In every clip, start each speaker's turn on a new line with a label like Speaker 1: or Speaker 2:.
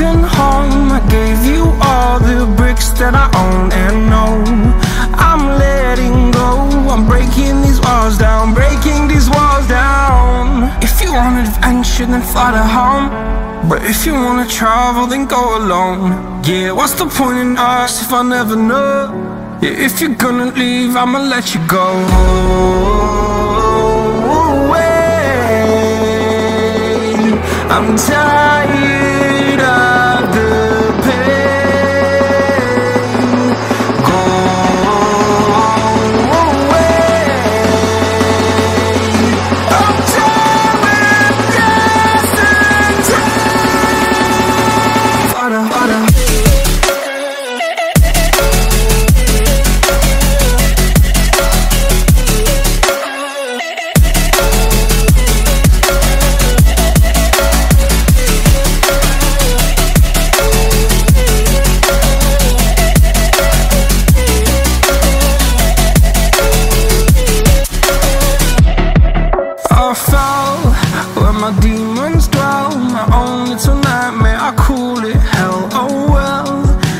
Speaker 1: broken home. I gave you all the bricks that I own and know. I'm letting go, I'm breaking these walls down, breaking these walls down. If you want adventure, then fly to home. But if you wanna travel, then go alone. Yeah, what's the point in us if I never know? Yeah, if you're gonna leave, I'ma let you go. I'm tired of the pain. Go away. I'm tired of dancing. Harder, harder. My demons dwell, my own little nightmare, I call it hell. Oh well,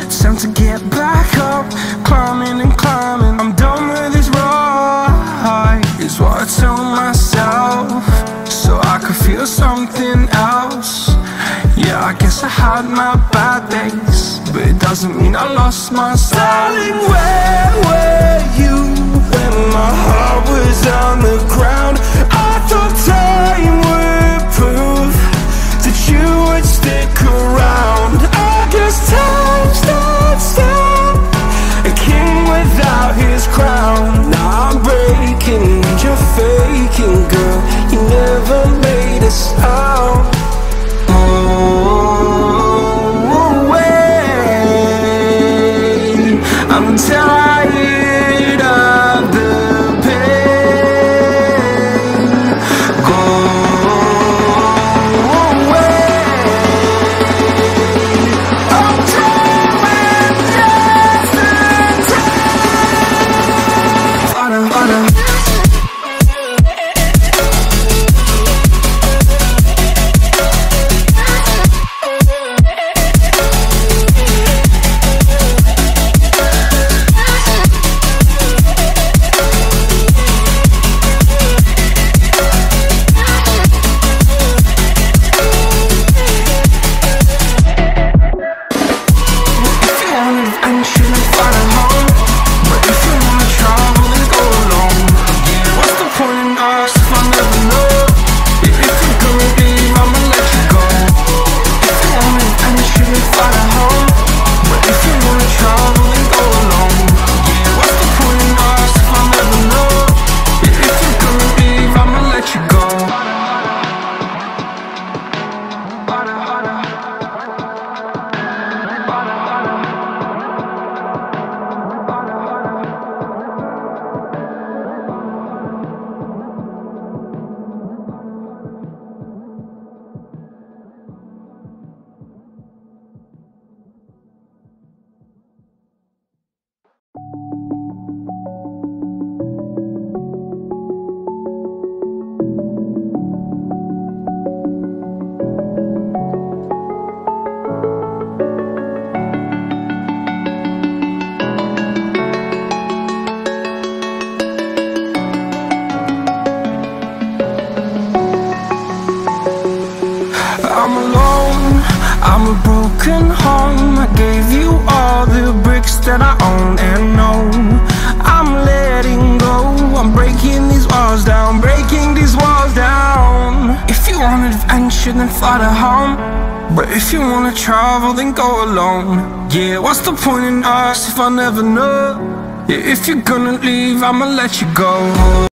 Speaker 1: it's time to get back up, climbing and climbing. I'm done with this ride, is what I tell myself, so I could feel something else. Yeah, I guess I had my bad days, but it doesn't mean I lost my style. Darling, where were you when my heart was on the ground? I thought time would prove that you would stick around. I guess time stood still, a king without his crown. Now I'm breaking and you're faking, girl. You never made a sound. Oh, wait, I'm tired of the pain. Go away. I'm tired of dancing. Harder, harder. I'm alone, I'm a broken home. I gave you all the bricks that I own and know. I'm letting go, I'm breaking these walls down, breaking these walls down. If you want adventure, then fly to home. But if you wanna travel, then go alone. Yeah, what's the point in us if I never know? Yeah, if you're gonna leave, I'ma let you go.